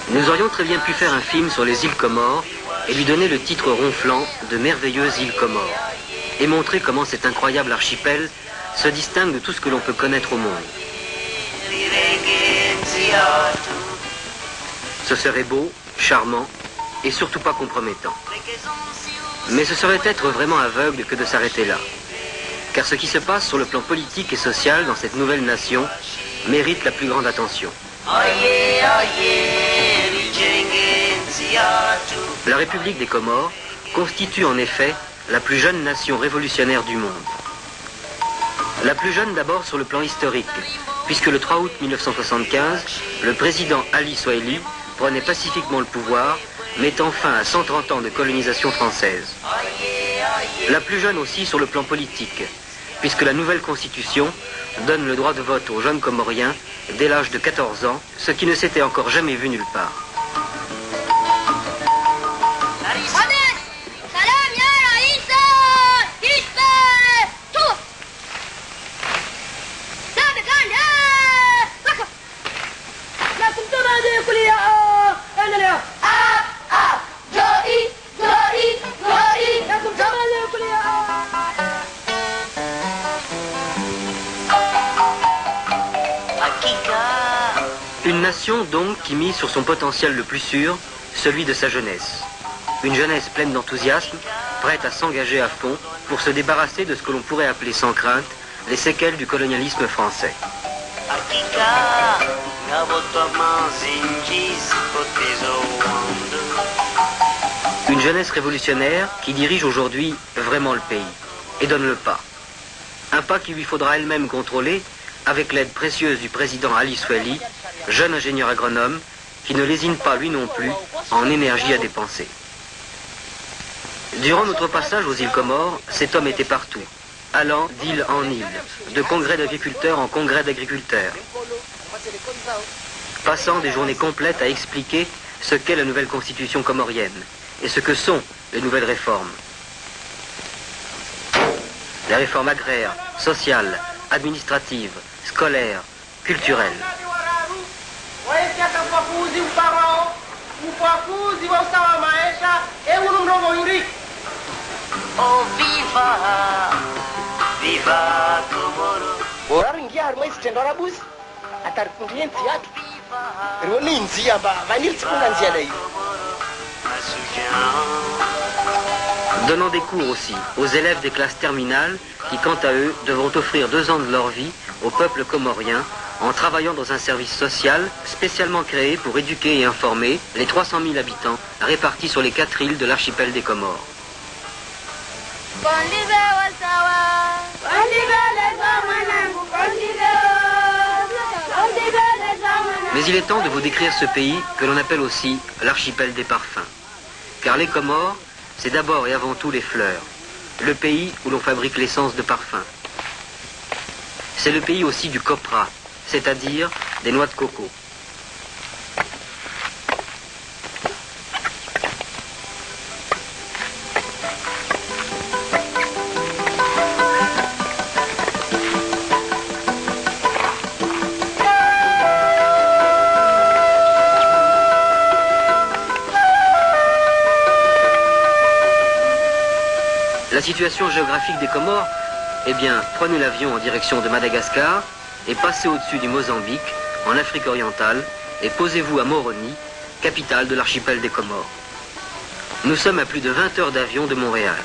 Nous aurions très bien pu faire un film sur les îles Comores et lui donner le titre ronflant de Merveilleuses îles Comores et montrer comment cet incroyable archipel se distingue de tout ce que l'on peut connaître au monde. Ce serait beau, charmant et surtout pas compromettant. Mais ce serait être vraiment aveugle que de s'arrêter là. Car ce qui se passe sur le plan politique et social dans cette nouvelle nation mérite la plus grande attention. La République des Comores constitue en effet la plus jeune nation révolutionnaire du monde. La plus jeune d'abord sur le plan historique, puisque le 3 août 1975, le président Ali Swahili prenait pacifiquement le pouvoir, mettant fin à 130 ans de colonisation française. La plus jeune aussi sur le plan politique, puisque la nouvelle constitution donne le droit de vote aux jeunes Comoriens dès l'âge de 14 ans, ce qui ne s'était encore jamais vu nulle part. Une nation donc qui mise sur son potentiel le plus sûr, celui de sa jeunesse. Une jeunesse pleine d'enthousiasme, prête à s'engager à fond pour se débarrasser de ce que l'on pourrait appeler sans crainte les séquelles du colonialisme français. Une jeunesse révolutionnaire qui dirige aujourd'hui vraiment le pays et donne le pas. Un pas qu'il lui faudra elle-même contrôler avec l'aide précieuse du président Ali Swahili, jeune ingénieur agronome, qui ne lésine pas lui non plus en énergie à dépenser. Durant notre passage aux îles Comores, cet homme était partout, allant d'île en île, de congrès d'agriculteurs en congrès d'agriculteurs, passant des journées complètes à expliquer ce qu'est la nouvelle constitution comorienne et ce que sont les nouvelles réformes. Les réformes agraires, sociales, administratives, scolaires, culturelles. Oh, viva! Viva Comoro! Ora ringiary moa izy trendro arabozy atarikondry eny jiato reo ny injia mba maniry tsy koa nanjiana io. Donnant des cours aussi aux élèves des classes terminales qui, quant à eux, devront offrir 2 ans de leur vie au peuple comorien en travaillant dans un service social spécialement créé pour éduquer et informer les 300 000 habitants répartis sur les 4 îles de l'archipel des Comores. Mais il est temps de vous décrire ce pays que l'on appelle aussi l'archipel des parfums. Car les Comores, c'est d'abord et avant tout les fleurs, le pays où l'on fabrique l'essence de parfum. C'est le pays aussi du copra, c'est-à-dire des noix de coco. La situation géographique des Comores, eh bien, prenez l'avion en direction de Madagascar et passez au-dessus du Mozambique, en Afrique orientale, et posez-vous à Moroni, capitale de l'archipel des Comores. Nous sommes à plus de 20 heures d'avion de Montréal,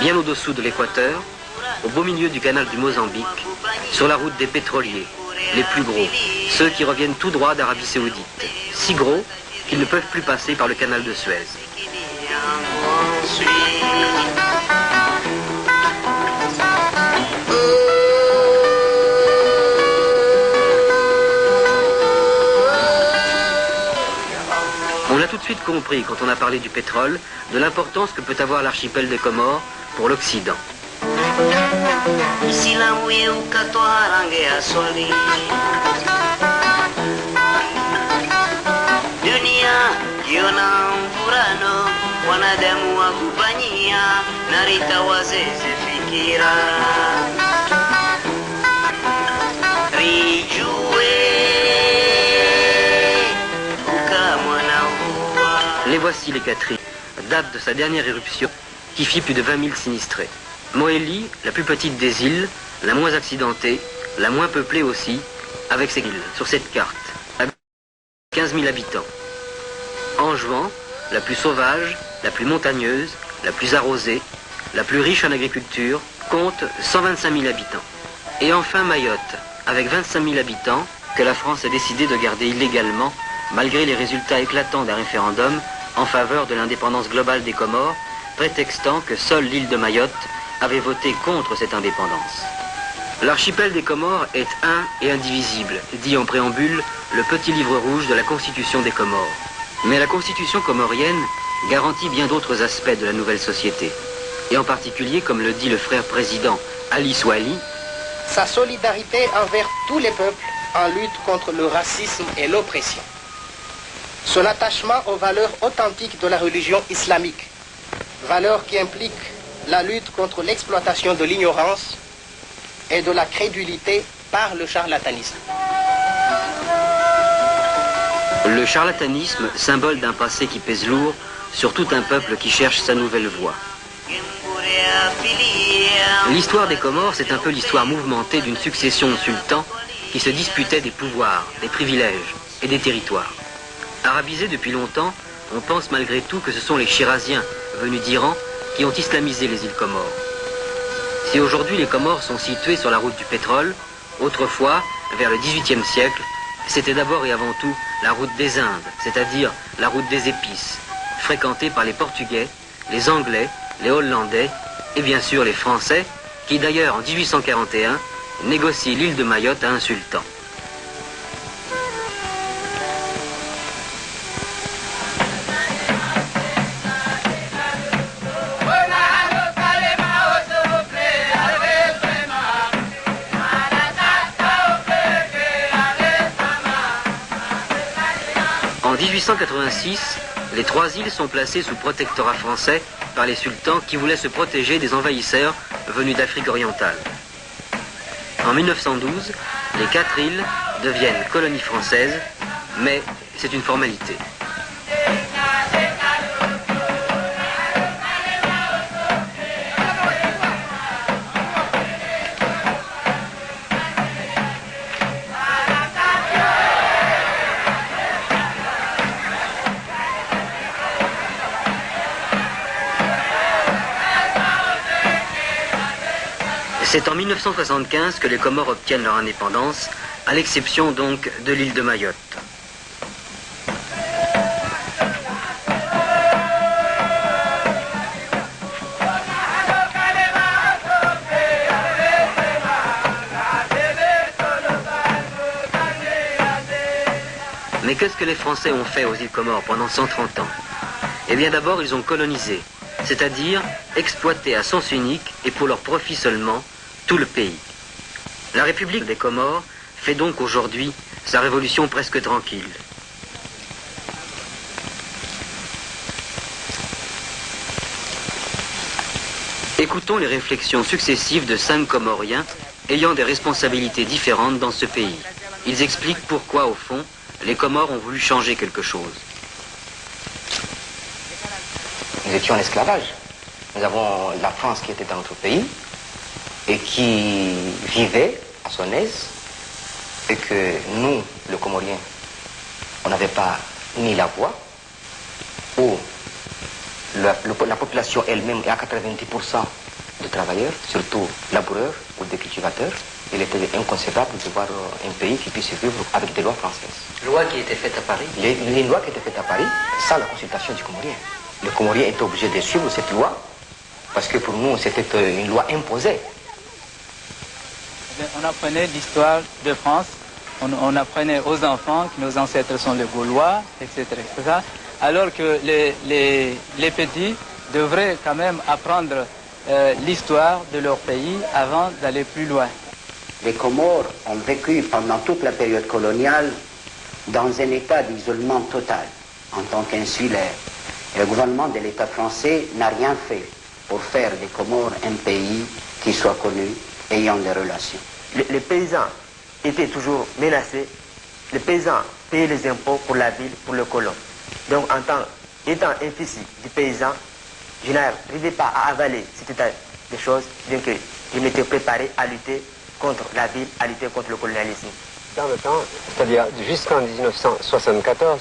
bien au-dessous de l'équateur, au beau milieu du canal du Mozambique, sur la route des pétroliers, les plus gros, ceux qui reviennent tout droit d'Arabie Saoudite, si gros qu'ils ne peuvent plus passer par le canal de Suez. On a tout de suite compris, quand on a parlé du pétrole, de l'importance que peut avoir l'archipel des Comores pour l'Occident. Les voici les 4 îles, date de sa dernière éruption, qui fit plus de 20 000 sinistrés. Mohéli, la plus petite des îles, la moins accidentée, la moins peuplée aussi, avec ses îles, sur cette carte, à 15 000 habitants. Anjouan, la plus sauvage, la plus montagneuse, la plus arrosée, la plus riche en agriculture, compte 125 000 habitants. Et enfin Mayotte, avec 25 000 habitants, que la France a décidé de garder illégalement, malgré les résultats éclatants d'un référendum en faveur de l'indépendance globale des Comores, prétextant que seule l'île de Mayotte avait voté contre cette indépendance. L'archipel des Comores est un et indivisible, dit en préambule le petit livre rouge de la Constitution des Comores. Mais la Constitution comorienne garantit bien d'autres aspects de la nouvelle société. Et en particulier, comme le dit le frère président Ali Swali, sa solidarité envers tous les peuples en lutte contre le racisme et l'oppression. Son attachement aux valeurs authentiques de la religion islamique, valeurs qui impliquent la lutte contre l'exploitation de l'ignorance et de la crédulité par le charlatanisme. Le charlatanisme, symbole d'un passé qui pèse lourd sur tout un peuple qui cherche sa nouvelle voie. L'histoire des Comores, c'est un peu l'histoire mouvementée d'une succession de sultans qui se disputaient des pouvoirs, des privilèges et des territoires. Arabisés depuis longtemps, on pense malgré tout que ce sont les Chiraziens, venus d'Iran, qui ont islamisé les îles Comores. Si aujourd'hui les Comores sont situées sur la route du pétrole, autrefois, vers le XVIIIe siècle, c'était d'abord et avant tout la route des Indes, c'est-à-dire la route des épices, fréquentée par les Portugais, les Anglais, les Hollandais et bien sûr les Français, qui d'ailleurs en 1841 négocient l'île de Mayotte à un sultan. En 1886, les 3 îles sont placées sous protectorat français par les sultans qui voulaient se protéger des envahisseurs venus d'Afrique orientale. En 1912, les 4 îles deviennent colonies françaises, mais c'est une formalité. C'est en 1975 que les Comores obtiennent leur indépendance, à l'exception donc de l'île de Mayotte. Mais qu'est-ce que les Français ont fait aux îles Comores pendant 130 ans? Eh bien d'abord ils ont colonisé, c'est-à-dire exploité à sens unique et pour leur profit seulement tout le pays. La République des Comores fait donc aujourd'hui sa révolution presque tranquille. Écoutons les réflexions successives de 5 Comoriens ayant des responsabilités différentes dans ce pays. Ils expliquent pourquoi, au fond, les Comores ont voulu changer quelque chose. Nous étions en esclavage. Nous avons la France qui était dans notre pays et qui vivait à son aise et que nous, les Comoriens, on n'avait pas ni la voix ou la population elle-même est à 90% de travailleurs, surtout laboureurs ou de cultivateurs. Il était inconcevable de voir un pays qui puisse vivre avec des lois françaises. Loi qui était faite à Paris. Les lois qui étaient faites à Paris sans la consultation du Comorien. Le Comorien était obligé de suivre cette loi parce que pour nous c'était une loi imposée. On apprenait l'histoire de France, on apprenait aux enfants que nos ancêtres sont les Gaulois, etc. etc. Alors que les petits devraient quand même apprendre l'histoire de leur pays avant d'aller plus loin. Les Comores ont vécu pendant toute la période coloniale dans un état d'isolement total en tant qu'insulaire. Le gouvernement de l'État français n'a rien fait pour faire des Comores un pays qui soit connu, ayant des relations. Les paysans étaient toujours menacés. Les paysans payaient les impôts pour la ville, pour le colon. Donc en tant étant un fils du paysan, je n'arrivais pas à avaler cet état des choses, bien que je m'étais préparé à lutter contre la ville, à lutter contre le colonialisme. Dans le temps, c'est-à-dire jusqu'en 1974,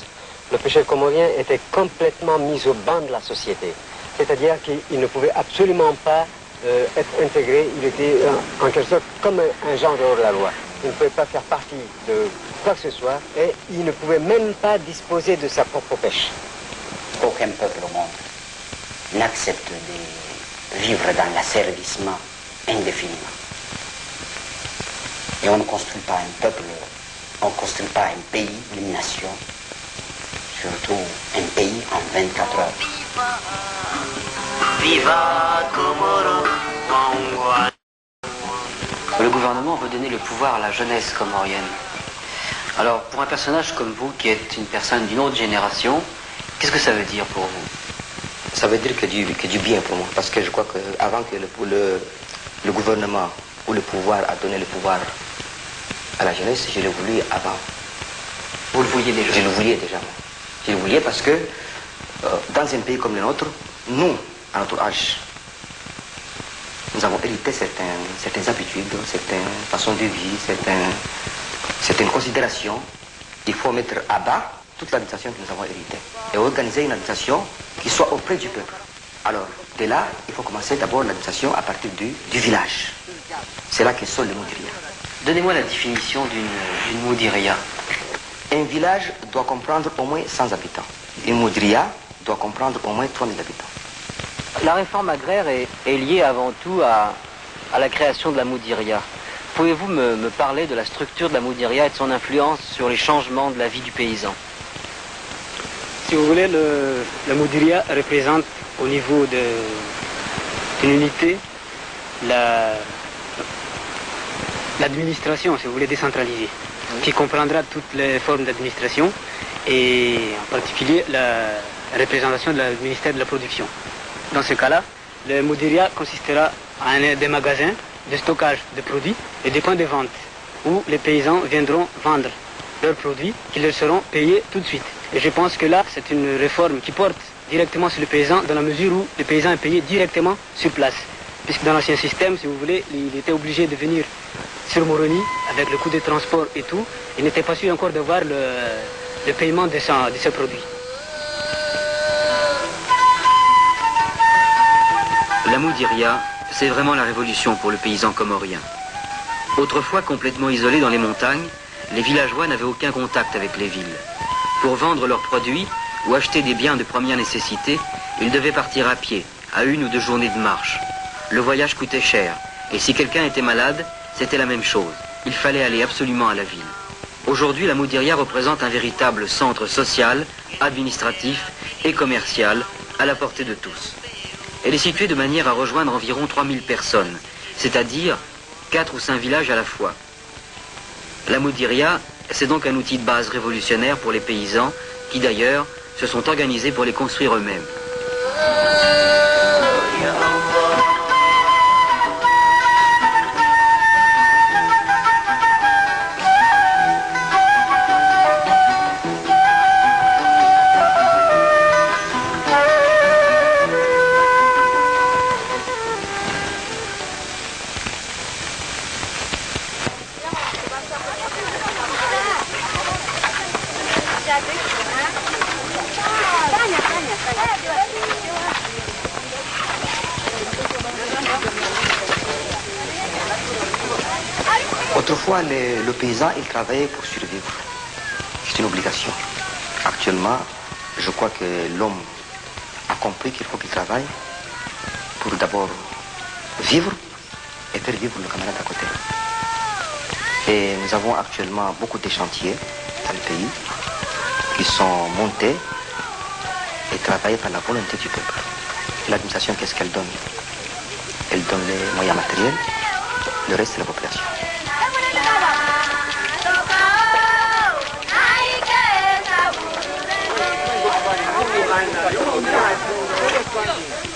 le pêcheur comorien était complètement mis au banc de la société. C'est-à-dire qu'il ne pouvait absolument pas être intégré, il était en quelque sorte comme un genre hors la loi. Il ne pouvait pas faire partie de quoi que ce soit et il ne pouvait même pas disposer de sa propre pêche. Aucun peuple au monde n'accepte de vivre dans l'asservissement indéfiniment. Et on ne construit pas un peuple, on ne construit pas un pays, une nation, surtout un pays en 24 heures. Viva Comoro, Wangwa. Le gouvernement veut donner le pouvoir à la jeunesse comorienne. Alors, pour un personnage comme vous, qui êtes une personne d'une autre génération, qu'est-ce que ça veut dire pour vous? Ça veut dire que du bien pour moi, parce que je crois qu'avant que le gouvernement ou le pouvoir a donné le pouvoir à la jeunesse, je l'ai voulu avant. Vous le vouliez déjà? Je le voulais déjà. Je le voulais parce que dans un pays comme le nôtre, nous, à notre âge, nous avons hérité certaines habitudes, certaines façons de vie, certaines considérations. Il faut mettre à bas toute l'administration que nous avons héritée et organiser une administration qui soit auprès du peuple. Alors, de là, il faut commencer d'abord l'administration à partir du village. C'est là que sont les Moudiriya. Donnez-moi la définition d'une Moudiriya. Un village doit comprendre au moins 100 habitants. Une Moudiriya doit comprendre au moins 3000 habitants. La réforme agraire est liée avant tout à la création de la Moudiriya. Pouvez-vous me parler de la structure de la Moudiriya et de son influence sur les changements de la vie du paysan? Si vous voulez, la Moudiriya représente au niveau d'une unité l'administration, si vous voulez, décentralisée, qui comprendra toutes les formes d'administration et en particulier la représentation du ministère de la Production. Dans ce cas-là, le Moudiriya consistera en des magasins de stockage de produits et des points de vente où les paysans viendront vendre leurs produits qui leur seront payés tout de suite. Et je pense que là, c'est une réforme qui porte directement sur le paysan dans la mesure où le paysan est payé directement sur place. Puisque dans l'ancien système, si vous voulez, il était obligé de venir sur Moroni avec le coût de transport et tout. Il n'était pas sûr encore d'avoir le paiement de ses produits. La Moudiriya, c'est vraiment la révolution pour le paysan comorien. Autrefois complètement isolés dans les montagnes, les villageois n'avaient aucun contact avec les villes. Pour vendre leurs produits ou acheter des biens de première nécessité, ils devaient partir à pied, à 1 ou 2 journées de marche. Le voyage coûtait cher, et si quelqu'un était malade, c'était la même chose. Il fallait aller absolument à la ville. Aujourd'hui, la Moudiriya représente un véritable centre social, administratif et commercial à la portée de tous. Elle est située de manière à rejoindre environ 3000 personnes, c'est-à-dire 4 ou 5 villages à la fois. La Moudiriya, c'est donc un outil de base révolutionnaire pour les paysans qui d'ailleurs se sont organisés pour les construire eux-mêmes. Autrefois, le paysan, il travaillait pour survivre. C'est une obligation. Actuellement, je crois que l'homme a compris qu'il faut qu'il travaille pour d'abord vivre et faire vivre le camarade à côté. Et nous avons actuellement beaucoup de chantiers dans le pays qui sont montés et travaillés par la volonté du peuple. L'administration, qu'est-ce qu'elle donne? Elle donne les moyens matériels, le reste c'est la population.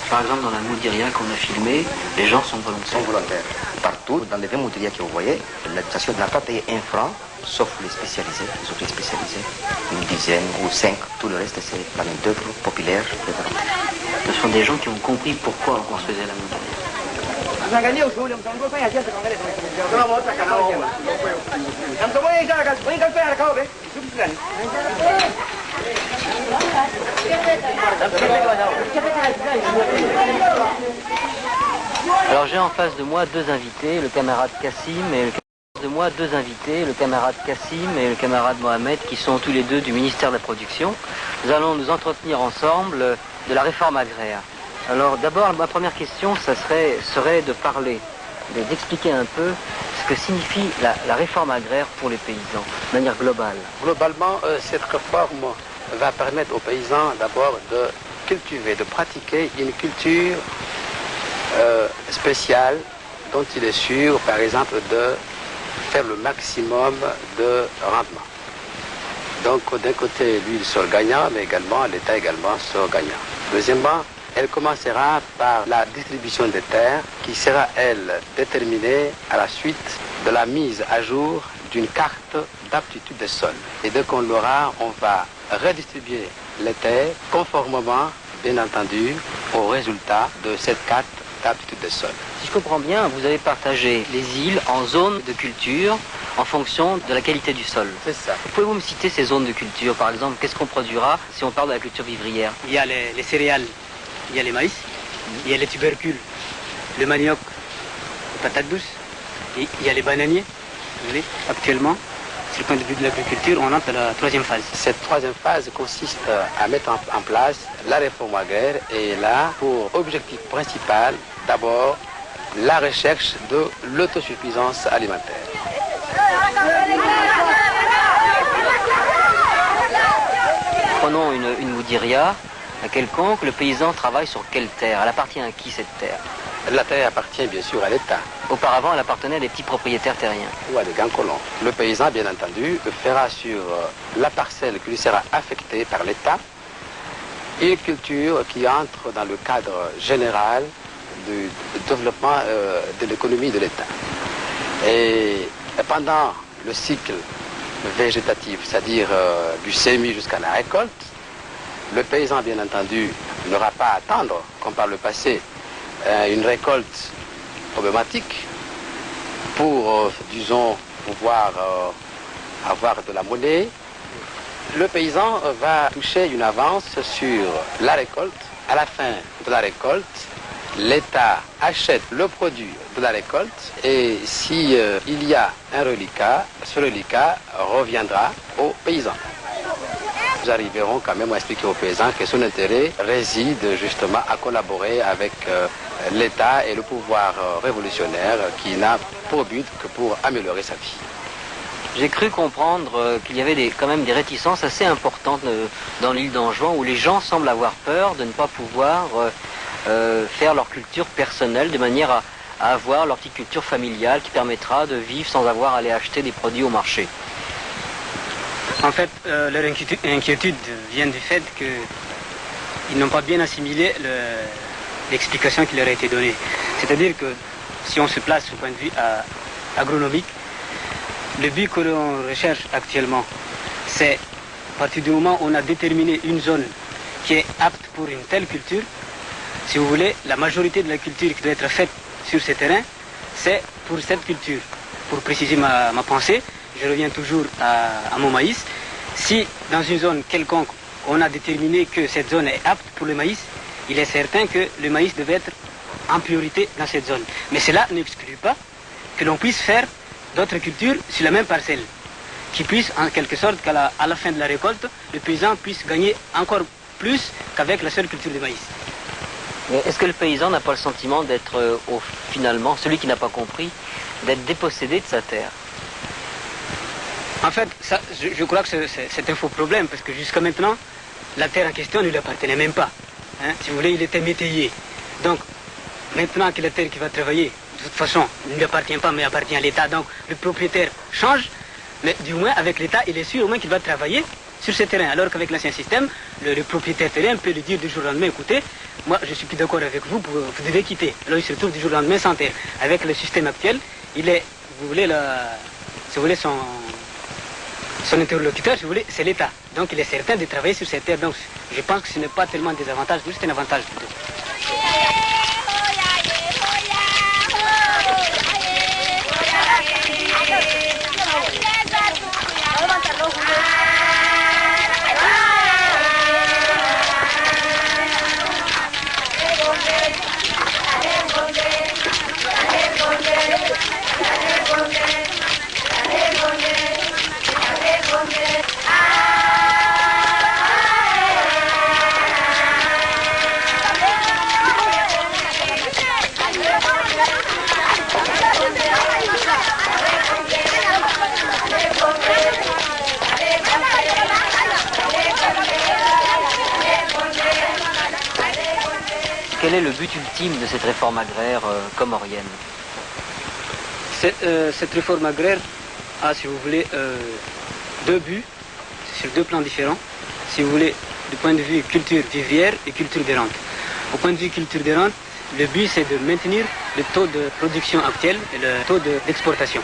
Par exemple, dans la Moudiria qu'on a filmée, les gens sont volontaires. Partout, dans les 20 moudrias que vous voyez, l'administration n'a pas payé 1 franc, sauf les spécialisés, les ouvriers spécialisés, une dizaine ou 5. Tout le reste, c'est la main-d'œuvre populaire et volontaire. Ce sont des gens qui ont compris pourquoi on construisait la Moudiria. Alors j'ai en face de moi deux invités, le camarade Kassim et le camarade Mohamed, qui sont tous les deux du ministère de la Production. Nous allons nous entretenir ensemble de la réforme agraire. Alors d'abord, ma première question, ça serait de parler, d'expliquer un peu ce que signifie la réforme agraire pour les paysans, de manière globale. Globalement, cette réforme va permettre aux paysans d'abord de cultiver, de pratiquer une culture spéciale dont il est sûr, par exemple, de faire le maximum de rendement. Donc d'un côté, lui, il sort gagnant, mais également l'État également sort gagnant. Deuxièmement, elle commencera par la distribution des terres qui sera, elle, déterminée à la suite de la mise à jour d'une carte d'aptitude des sols. Et dès qu'on l'aura, on va redistribuer les terres conformément, bien entendu, aux résultats de cette carte d'aptitude des sols. Si je comprends bien, vous avez partagé les îles en zones de culture en fonction de la qualité du sol. C'est ça. Pouvez-vous me citer ces zones de culture? Par exemple, qu'est-ce qu'on produira si on parle de la culture vivrière? Il y a les céréales, il y a les maïs, il y a les tubercules, le manioc, les patates douces, et il y a les bananiers. Vous voyez, actuellement, sur le point de vue de l'agriculture, on entre à la troisième phase. Cette troisième phase consiste à mettre en place la réforme agraire et là, pour objectif principal, d'abord, la recherche de l'autosuffisance alimentaire. Prenons une moudiria quelconque, le paysan travaille sur quelle terre? Elle appartient à qui cette terre? La terre appartient bien sûr à l'État. Auparavant, elle appartenait à des petits propriétaires terriens. Ou à des grands colons. Le paysan, bien entendu, fera sur la parcelle qui lui sera affectée par l'État une culture qui entre dans le cadre général du développement de l'économie de l'État. Et pendant le cycle végétatif, c'est-à-dire du semis jusqu'à la récolte, le paysan, bien entendu, n'aura pas à attendre, comme par le passé, une récolte problématique pour, disons, pouvoir avoir de la monnaie. Le paysan va toucher une avance sur la récolte. À la fin de la récolte, l'État achète le produit de la récolte et si il y a un reliquat, ce reliquat reviendra aux paysans. Nous arriverons quand même à expliquer aux paysans que son intérêt réside justement à collaborer avec l'État et le pouvoir révolutionnaire qui n'a pour but que pour améliorer sa vie. J'ai cru comprendre qu'il y avait quand même des réticences assez importantes dans l'île d'Anjouan où les gens semblent avoir peur de ne pas pouvoir faire leur culture personnelle de manière à avoir leur petite culture familiale qui permettra de vivre sans avoir à aller acheter des produits au marché. En fait, leur inquiétude vient du fait qu'ils n'ont pas bien assimilé l'explication qui leur a été donnée. C'est-à-dire que si on se place au point de vue agronomique, le but que l'on recherche actuellement, c'est à partir du moment où on a déterminé une zone qui est apte pour une telle culture, si vous voulez, la majorité de la culture qui doit être faite sur ces terrains, c'est pour cette culture. Pour préciser ma pensée, je reviens toujours à mon maïs. Si dans une zone quelconque, on a déterminé que cette zone est apte pour le maïs, il est certain que le maïs devait être en priorité dans cette zone. Mais cela n'exclut pas que l'on puisse faire d'autres cultures sur la même parcelle, qui puissent en quelque sorte qu'à la fin de la récolte, le paysan puisse gagner encore plus qu'avec la seule culture de maïs. Est-ce que le paysan n'a pas le sentiment d'être, finalement, celui qui n'a pas compris, d'être dépossédé de sa terre? En fait, ça, je crois que c'est un faux problème, parce que jusqu'à maintenant, la terre en question ne lui appartenait même pas. Hein? Si vous voulez, il était métayer. Donc, maintenant que la terre qui va travailler, de toute façon, ne lui appartient pas, mais appartient à l'État. Donc, le propriétaire change, mais du moins, avec l'État, il est sûr au moins qu'il va travailler sur ce terrain. Alors qu'avec l'ancien système, le propriétaire terrien peut lui dire du jour au lendemain, écoutez, moi je suis plus d'accord avec vous, vous devez quitter. Alors il se retrouve du jour au lendemain sans terre. Avec le système actuel, il est, vous voulez, si vous voulez son interlocuteur, si vous voulez, c'est l'État. Donc il est certain de travailler sur cette terre. Donc je pense que ce n'est pas tellement des avantages, c'est un avantage plutôt. Quel est le but ultime de cette réforme agraire comorienne? Cette réforme agraire a, si vous voulez, deux buts, sur deux plans différents. Si vous voulez, du point de vue culture vivrière et culture des rentes. Au point de vue culture des rentes, le but c'est de maintenir le taux de production actuel et le taux d'exportation.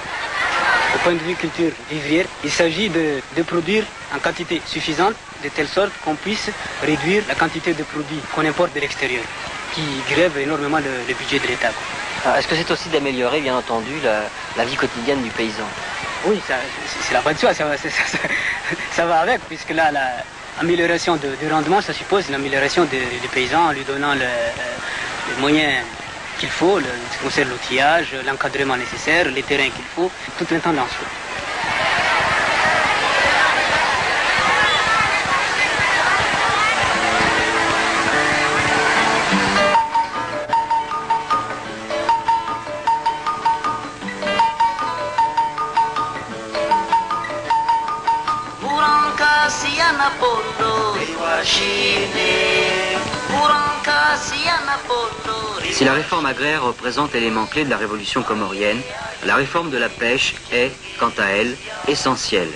Au point de vue culture vivrière, il s'agit de produire en quantité suffisante, de telle sorte qu'on puisse réduire la quantité de produits qu'on importe de l'extérieur, qui grève énormément le budget de l'État. Est-ce que c'est aussi d'améliorer, bien entendu, la vie quotidienne du paysan? Oui, c'est la bonne chose, ça va avec, puisque là, l'amélioration du rendement, ça suppose l'amélioration des paysans en lui donnant les moyens qu'il faut, ce qui concerne l'outillage, l'encadrement nécessaire, les terrains qu'il faut, toute l'intendance. Si la réforme agraire représente l'élément clé de la révolution comorienne, la réforme de la pêche est, quant à elle, essentielle.